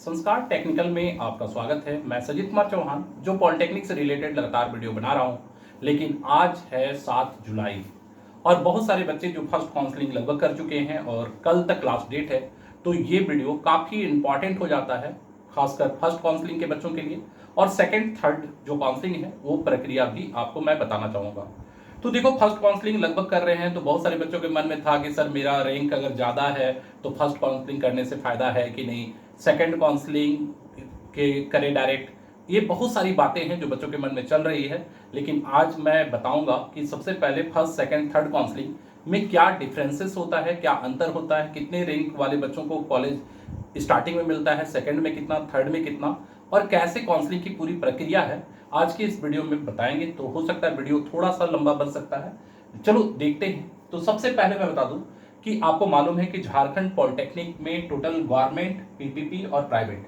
संस्कार टेक्निकल में आपका स्वागत है। मैं सजीत कुमार चौहान जो पॉलिटेक्निक से रिलेटेड लगातार वीडियो बना रहा हूं। लेकिन आज है 7 जुलाई और बहुत सारे बच्चे जो फर्स्ट काउंसलिंग लगभग कर चुके हैं और कल तक लास्ट डेट है। तो ये वीडियो काफ़ी इंपॉर्टेंट हो जाता है, खासकर फर्स्ट काउंसलिंग के बच्चों के लिए। और सेकंड थर्ड जो काउंसलिंग है वो प्रक्रिया भी आपको मैं बताना चाहूँगा। तो देखो, फर्स्ट काउंसलिंग लगभग कर रहे हैं तो बहुत सारे बच्चों के मन में था कि सर मेरा रैंक अगर ज़्यादा है तो फर्स्ट काउंसलिंग करने से फ़ायदा है कि नहीं, सेकंड काउंसलिंग के करें डायरेक्ट। ये बहुत सारी बातें हैं जो बच्चों के मन में चल रही है। लेकिन आज मैं बताऊंगा कि सबसे पहले फर्स्ट सेकंड थर्ड काउंसलिंग में क्या डिफरेंसेस होता है, क्या अंतर होता है, कितने रैंक वाले बच्चों को कॉलेज स्टार्टिंग में मिलता है, सेकंड में कितना, थर्ड में कितना, और कैसे काउंसलिंग की पूरी प्रक्रिया है आज की इस वीडियो में बताएंगे। तो हो सकता है वीडियो थोड़ा सा लंबा बन सकता है, चलो देखते हैं। तो सबसे पहले मैं बता दूं कि आपको मालूम है कि झारखंड पॉलिटेक्निक में टोटल गवर्नमेंट, पीपीपी और प्राइवेट।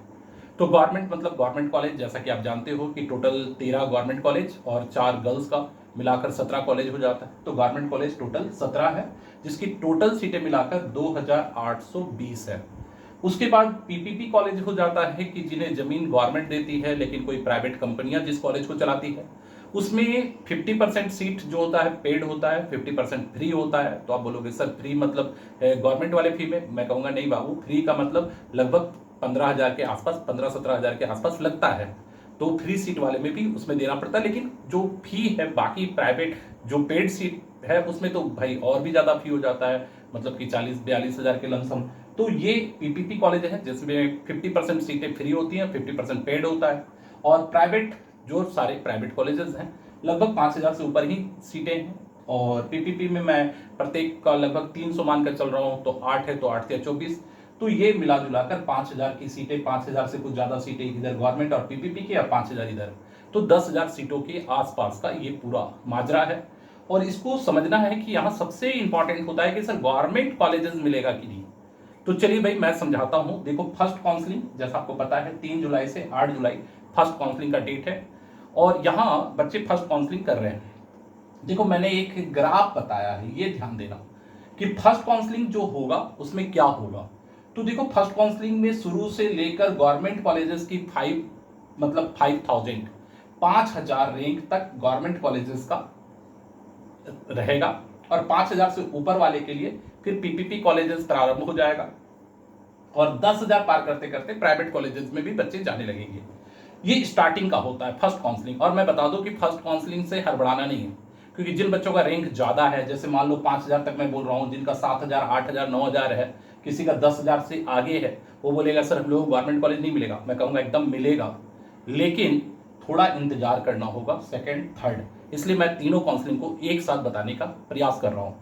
तो गवर्नमेंट मतलब गवर्नमेंट कॉलेज, जैसा कि आप जानते हो कि टोटल 13 गवर्नमेंट कॉलेज और 4 गर्ल्स का मिलाकर 17 कॉलेज हो जाता है। तो गवर्नमेंट कॉलेज टोटल 17 है, जिसकी टोटल सीटें मिलाकर 2820 है। उसके बाद पीपीपी कॉलेज हो जाता है कि जिन्हें जमीन गवर्नमेंट देती है लेकिन कोई प्राइवेट कंपनियां जिस कॉलेज को चलाती है। उसमें 50% सीट जो होता है पेड होता है, 50% फ्री होता है। तो आप बोलोगे सर फ्री मतलब गवर्नमेंट वाले फी में? मैं कहूँगा नहीं बाबू, फ्री का मतलब लगभग 15,000 के आसपास, 15-17 हज़ार के आसपास लगता है। तो फ्री सीट वाले में भी उसमें देना पड़ता है। लेकिन जो फी है बाकी प्राइवेट जो पेड सीट है उसमें तो भाई और भी ज़्यादा फी हो जाता है, मतलब कि 40-42 हज़ार के लमसम। तो ये पीपीपी कॉलेज है जिसमें 50% सीटें फ्री होती हैं, 50% पेड होता है। और प्राइवेट जो सारे प्राइवेट कॉलेजेस हैं लगभग 5,000 से ऊपर ही सीटें हैं। और पीपीपी में मैं प्रत्येक का लगभग 300 मानकर चल रहा हूँ, तो 8 है तो 8 या 24। तो ये मिला जुलाकर 5,000 की सीटें, 5,000 से कुछ ज़्यादा सीटें इधर गवर्नमेंट और पीपीपी की, और 5,000 इधर। तो 10,000 सीटों के आसपास का ये पूरा माजरा है। और इसको समझना है कि यहाँ सबसे इंपॉर्टेंट होता है कि सर गवर्नमेंट कॉलेजेस मिलेगा कि नहीं। तो चलिए भाई मैं समझाता हूँ। देखो, फर्स्ट काउंसलिंग जैसा आपको पता है 3 जुलाई से 8 जुलाई फर्स्ट काउंसलिंग का डेट है। और यहाँ बच्चे फर्स्ट काउंसलिंग कर रहे हैं। देखो, मैंने एक ग्राफ बताया है, ये ध्यान देना कि फर्स्ट काउंसलिंग जो होगा उसमें क्या होगा। तो देखो, फर्स्ट काउंसलिंग में शुरू से लेकर गवर्नमेंट कॉलेजेस की 5,000 रैंक तक गवर्नमेंट कॉलेजेस का रहेगा। और 5,000 से ऊपर वाले के लिए फिर पीपीपी कॉलेजेस प्रारंभ हो जाएगा। और 10,000 पार करते करते प्राइवेट कॉलेजेस में भी बच्चे जाने लगेंगे। ये स्टार्टिंग का होता है फर्स्ट काउंसलिंग। और मैं बता दूं कि फर्स्ट काउंसलिंग से हड़बड़ाना नहीं है, क्योंकि जिन बच्चों का रैंक ज़्यादा है, जैसे मान लो 5,000 तक मैं बोल रहा हूँ, जिनका 7,000, 8,000, 9,000 है, किसी का 10,000 से आगे है, वो बोलेगा सर हम लोग को गवर्नमेंट कॉलेज नहीं मिलेगा। मैं कहूँगा एकदम मिलेगा, लेकिन थोड़ा इंतजार करना होगा सेकेंड थर्ड। इसलिए मैं तीनों काउंसलिंग को एक साथ बताने का प्रयास कर रहा हूँ।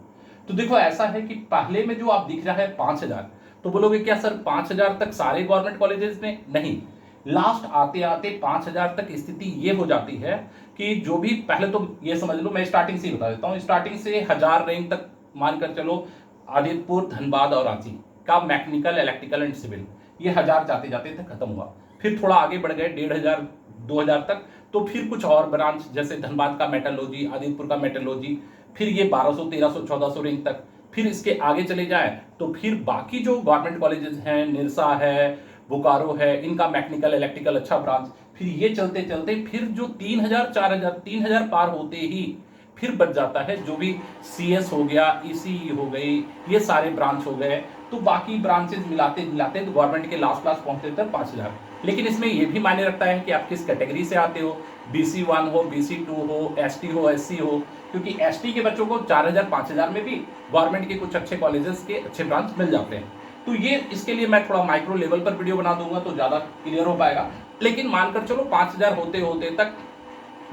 तो देखो, ऐसा है कि पहले में जो आप दिख रहा है 5,000, तो बोलोगे क्या सर 5,000 तक सारे गवर्नमेंट कॉलेजेस में? नहीं, लास्ट आते आते 5,000 तक स्थिति ये हो जाती है कि जो भी, पहले तो ये समझ लो, मैं स्टार्टिंग से ही बता देता हूँ। स्टार्टिंग से 1,000 रैंक तक मानकर चलो, आदित्यपुर, धनबाद और रांची का मैकेनिकल, इलेक्ट्रिकल एंड सिविल, ये 1,000 जाते जाते तक खत्म हुआ। फिर थोड़ा आगे बढ़ गए 1,500, 2,000 तक। तो फिर कुछ और ब्रांच, जैसे धनबाद का मेटलर्जी, आदित्यपुर का मेटलर्जी, फिर ये 1,200, 1,300, 1,400 रैंक तक। फिर इसके आगे चले जाएं तो फिर बाकी जो गवर्नमेंट कॉलेजेस हैं, निरसा है, बोकारो है, इनका मैकेनिकल, इलेक्ट्रिकल अच्छा ब्रांच। फिर ये चलते चलते फिर जो 3,000, 4,000, 3,000 पार होते ही फिर बच जाता है जो भी सीएस हो गया, ईसीई हो गई, ये सारे ब्रांच हो गए। तो बाकी ब्रांचेस मिलाते मिलाते तो गवर्नमेंट के लास्ट क्लास पहुंचते तक 5,000। लेकिन इसमें यह भी मायने रखता है कि आप किस कैटेगरी से आते हो, BC1 हो, BC2 हो, ST हो, SC हो। क्योंकि ST के बच्चों को 4,000, 5,000 में भी गवर्नमेंट के कुछ अच्छे कॉलेजेस के अच्छे ब्रांच मिल जाते हैं। तो ये, इसके लिए मैं थोड़ा माइक्रो लेवल पर वीडियो बना दूंगा तो ज़्यादा क्लियर हो पाएगा। लेकिन मानकर चलो 5,000 होते होते तक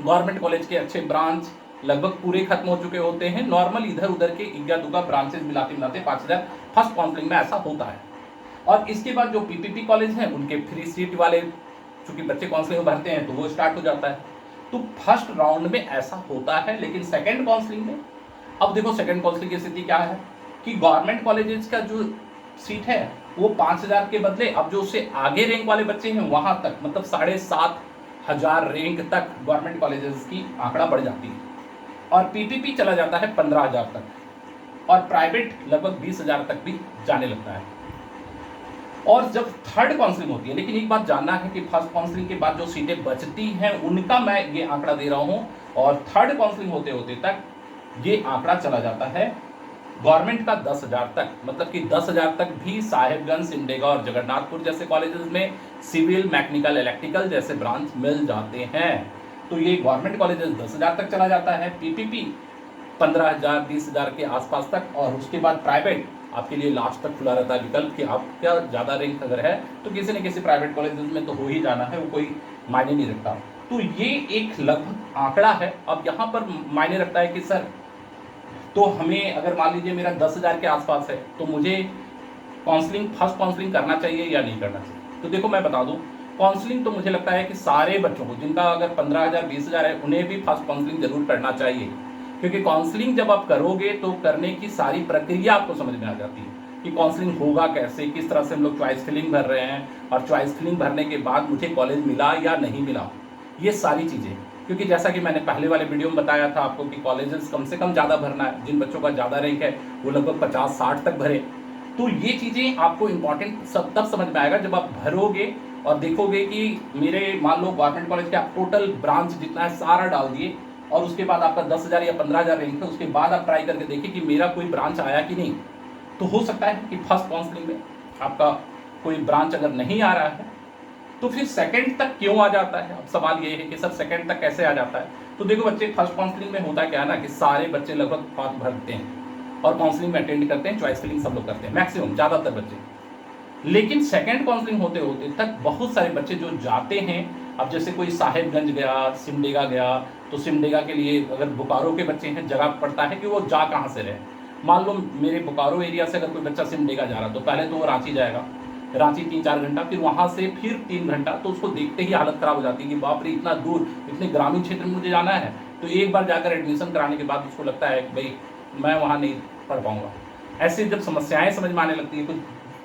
गवर्नमेंट कॉलेज के अच्छे ब्रांच लगभग पूरे खत्म हो चुके होते हैं। नॉर्मल इधर उधर के इक्का दुक्का ब्रांचेस मिलाते मिलाते 5,000 फर्स्ट काउंसलिंग में ऐसा होता है। और इसके बाद जो पीपीपी कॉलेज हैं उनके फ्री सीट वाले चूंकि बच्चे काउंसलिंग में भरते हैं तो वो स्टार्ट हो जाता है। तो फर्स्ट राउंड में ऐसा होता है। लेकिन सेकेंड काउंसलिंग में, अब देखो सेकेंड काउंसलिंग की स्थिति क्या है कि गवर्नमेंट कॉलेजेस का जो सीट है वो 5,000 के बदले अब जो उससे आगे रैंक वाले बच्चे हैं वहां तक, मतलब 7,500 रैंक तक गवर्नमेंट कॉलेजेस की आंकड़ा बढ़ जाती है। और पीपीपी चला जाता है 15,000 तक, और प्राइवेट लगभग 20,000 तक भी जाने लगता है। और जब थर्ड काउंसलिंग होती है, लेकिन एक बात जानना है कि फर्स्ट काउंसलिंग के बाद जो सीटें बचती हैं उनका मैं ये आंकड़ा दे रहा हूँ, और थर्ड काउंसलिंग होते होते तक ये आंकड़ा चला जाता है गवर्नमेंट का 10,000 तक। मतलब कि 10,000 तक भी साहेबगंज, सिमडेगा और जगन्नाथपुर जैसे कॉलेजेस में सिविल, मैकेनिकल, इलेक्ट्रिकल जैसे ब्रांच मिल जाते हैं। तो ये गवर्नमेंट कॉलेजेस 10,000 तक चला जाता है, पीपीपी 15,000 20,000 के आसपास तक, और उसके बाद प्राइवेट आपके लिए लास्ट तक खुला रहता है विकल्प कि आपका ज़्यादा रैंक अगर है तो किसी न किसी प्राइवेट कॉलेजेस में तो हो ही जाना है, वो कोई मायने नहीं रखता। तो ये एक लगभग आंकड़ा है। अब यहाँ पर मायने रखता है कि सर, तो हमें अगर मान लीजिए मेरा 10,000 के आसपास है तो मुझे काउंसलिंग, फर्स्ट काउंसलिंग करना चाहिए या नहीं करना चाहिए। तो देखो मैं बता दूं, काउंसलिंग तो मुझे लगता है कि सारे बच्चों को, जिनका अगर 15,000 20,000 है, उन्हें भी फर्स्ट काउंसलिंग जरूर करना चाहिए। क्योंकि काउंसलिंग जब आप करोगे तो करने की सारी प्रक्रिया आपको समझ में आ जाती है कि काउंसलिंग होगा कैसे, किस तरह से हम लोग चॉइस फिलिंग भर रहे हैं, और चॉइस फिलिंग भरने के बाद मुझे कॉलेज मिला या नहीं मिला, ये सारी चीज़ें। क्योंकि जैसा कि मैंने पहले वाले वीडियो में बताया था आपको कि कॉलेजेस कम से कम ज़्यादा भरना है, जिन बच्चों का ज़्यादा रैंक है वो लगभग 50-60 तक भरे। तो ये चीज़ें आपको इंपॉर्टेंट सब तब समझ में आएगा जब आप भरोगे और देखोगे कि मेरे मान लो गवर्नमेंट कॉलेज के आप टोटल ब्रांच जितना है सारा डाल दिए, और उसके बाद आपका 10,000 या 15,000 रैंक है, उसके बाद आप ट्राई करके देखिए कि मेरा कोई ब्रांच आया कि नहीं। तो हो सकता है कि फर्स्ट काउंसलिंग में आपका कोई ब्रांच अगर नहीं आ रहा है तो फिर सेकंड तक क्यों आ जाता है। अब सवाल ये है कि सर सेकंड तक कैसे आ जाता है। तो देखो बच्चे, फर्स्ट काउंसलिंग में होता क्या है ना कि सारे बच्चे लगभग फॉर्म भरते हैं और काउंसलिंग में अटेंड करते हैं, चॉइस फिलिंग सब लोग करते हैं, मैक्सिमम ज़्यादातर बच्चे। लेकिन सेकंड काउंसलिंग होते होते तक बहुत सारे बच्चे जो जाते हैं, अब जैसे कोई साहेबगंज गया, सिमडेगा गया, तो सिमडेगा के लिए अगर बोकारो के बच्चे हैं, जगह पड़ता है कि वो जा कहाँ से रहे। मान लो मेरे बोकारो एरिया से अगर कोई बच्चा सिमडेगा जा रहा तो पहले तो वो रांची जाएगा, रांची 3-4 घंटा, फिर वहाँ से फिर 3 घंटा, तो उसको देखते ही हालत ख़राब हो जाती है कि बाप रे इतना दूर, इतने ग्रामीण क्षेत्र में मुझे जाना है। तो एक बार जाकर एडमिशन कराने के बाद उसको लगता है कि भाई मैं वहाँ नहीं पढ़ पाऊँगा। ऐसे जब समस्याएं समझ में आने लगती है, कुछ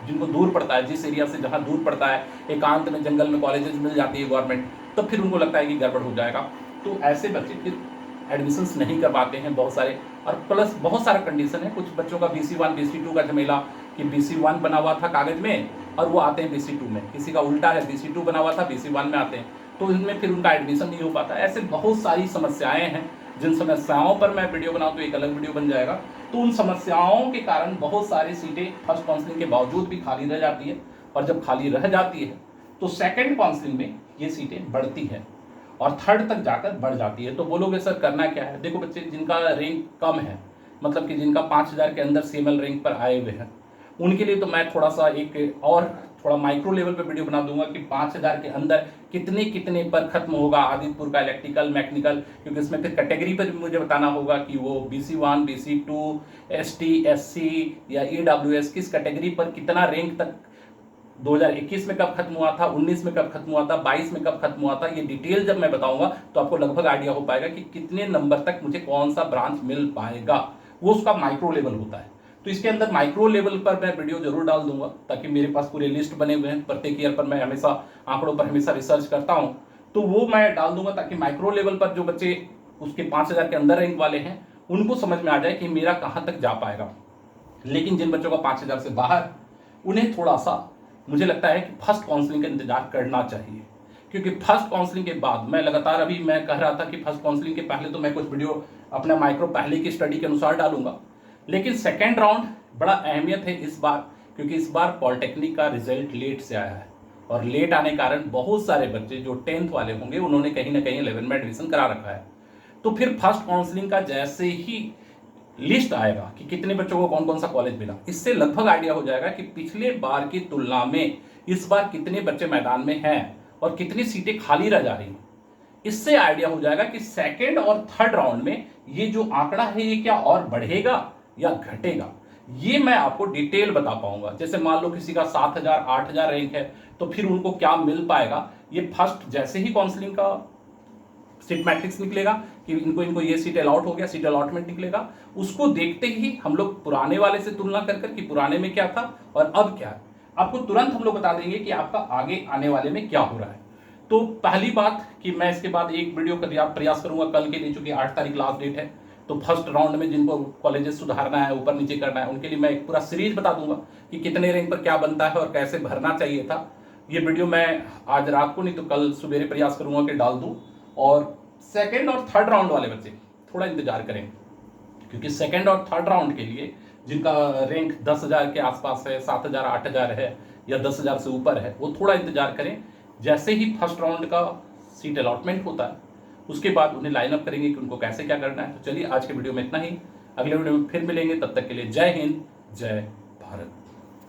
जिनको दूर पड़ता है, जिस एरिया से जहाँ दूर पड़ता है, एकांत में जंगल में कॉलेजेस मिल जाती है गवर्नमेंट, तब फिर उनको लगता है कि गड़बड़ हो जाएगा। तो ऐसे बच्चे फिर एडमिशन्स नहीं कर पाते हैं बहुत सारे। और प्लस बहुत सारा कंडीशन है, कुछ बच्चों का BC1 BC2 का झमेला कि BC1 बना हुआ था कागज में और वो आते हैं BC2 में, किसी का उल्टा है, BC2 बना हुआ था BC1 में आते हैं, तो इनमें फिर उनका एडमिशन नहीं हो पाता। ऐसे बहुत सारी समस्याएं हैं, जिन समस्याओं पर मैं वीडियो बनाऊँ तो एक अलग वीडियो बन जाएगा। तो उन समस्याओं के कारण बहुत सारी सीटें फर्स्ट काउंसलिंग के बावजूद भी खाली रह जाती है, और जब खाली रह जाती है तो सेकेंड काउंसलिंग में ये सीटें बढ़ती है और थर्ड तक जाकर बढ़ जाती है। तो बोलोगे सर करना क्या है। देखो बच्चे, जिनका रैंक कम है, मतलब कि जिनका 5,000 के अंदर CML रैंक पर आए हुए हैं, उनके लिए तो मैं थोड़ा सा एक और थोड़ा माइक्रो लेवल पे वीडियो बना दूंगा कि 5,000 के अंदर कितने कितने पर खत्म होगा आदित्यपुर का इलेक्ट्रिकल, मैकेनिकल, क्योंकि इसमें फिर कैटेगरी पर भी मुझे बताना होगा कि वो BC1 BC2 ST SC या EWS किस कैटेगरी पर कितना रैंक तक 2021 में कब खत्म हुआ था, 19 में कब खत्म हुआ था, 22 में कब खत्म हुआ था। ये डिटेल जब मैं बताऊंगा तो आपको लगभग आइडिया हो पाएगा कि कितने नंबर तक मुझे कौन सा ब्रांच मिल पाएगा। वो उसका माइक्रो लेवल होता है। तो इसके अंदर माइक्रो लेवल पर मैं वीडियो जरूर डाल दूंगा, ताकि मेरे पास पूरे लिस्ट बने हुए हैं। प्रत्येक ईयर पर मैं हमेशा आंकड़ों पर हमेशा रिसर्च करता हूं, तो वो मैं डाल दूंगा ताकि माइक्रो लेवल पर जो बच्चे उसके 5,000 के अंदर रैंक वाले हैं उनको समझ में आ जाए कि मेरा कहाँ तक जा पाएगा। लेकिन जिन बच्चों का 5,000 से बाहर, उन्हें थोड़ा सा मुझे लगता है कि फर्स्ट काउंसलिंग का इंतजार करना चाहिए। क्योंकि फर्स्ट काउंसलिंग के बाद मैं लगातार, अभी मैं कह रहा था कि फर्स्ट काउंसलिंग के पहले तो मैं कुछ वीडियो अपना माइक्रो पहले की स्टडी के अनुसार डालूंगा, लेकिन सेकेंड राउंड बड़ा अहमियत है इस बार, क्योंकि इस बार पॉलिटेक्निक का रिजल्ट लेट से आया है, और लेट आने के कारण बहुत सारे बच्चे जो 10th वाले होंगे उन्होंने कहीं ना कहीं 11 में एडमिशन करा रखा है। तो फिर फर्स्ट काउंसलिंग का जैसे ही लिस्ट आएगा कि कितने बच्चों को कौन कौन सा कॉलेज मिला, इससे लगभग आइडिया हो जाएगा कि पिछले बार की तुलना में इस बार कितने बच्चे मैदान में हैं और कितनी सीटें खाली रह जा रही हैं। इससे आइडिया हो जाएगा कि सेकेंड और थर्ड राउंड में ये जो आंकड़ा है ये क्या और बढ़ेगा या घटेगा। ये मैं आपको डिटेल बता पाऊंगा। जैसे मान लो किसी का 7,000 8,000 रैंक है, तो फिर उनको क्या मिल पाएगा, ये फर्स्ट जैसे ही काउंसलिंग का सीट मैट्रिक्स निकलेगा कि इनको इनको ये सीट अलॉट हो गया, सीट अलॉटमेंट निकलेगा, उसको देखते ही हम लोग पुराने वाले से तुलना कर कर कि पुराने में क्या था और अब क्या है, आपको तुरंत हम लोग बता देंगे कि आपका आगे आने वाले में क्या हो रहा है। तो पहली बात कि मैं इसके बाद एक वीडियो का प्रयास करूंगा कल के लिए, चूंकि 8 तारीख लास्ट डेट है, तो फर्स्ट राउंड में जिनको कॉलेजेस सुधारना है, ऊपर नीचे करना है, उनके लिए मैं एक पूरा सीरीज बता दूंगा कि कितने रैंक पर क्या बनता है और कैसे भरना चाहिए था। ये वीडियो मैं आज रात को नहीं तो कल सुबेरे प्रयास करूंगा कि डाल दूं। और सेकेंड और थर्ड राउंड वाले बच्चे थोड़ा इंतजार करें, क्योंकि सेकेंड और थर्ड राउंड के लिए जिनका रैंक 10,000 के आसपास है, 7,000 8,000 है या 10,000 से ऊपर है, वो थोड़ा इंतजार करें। जैसे ही फर्स्ट राउंड का सीट अलॉटमेंट होता है उसके बाद उन्हें लाइन अप करेंगे कि उनको कैसे क्या करना है। तो चलिए आज के वीडियो में इतना ही, अगले वीडियो में फिर मिलेंगे, तब तक के लिए जय हिंद, जय भारत।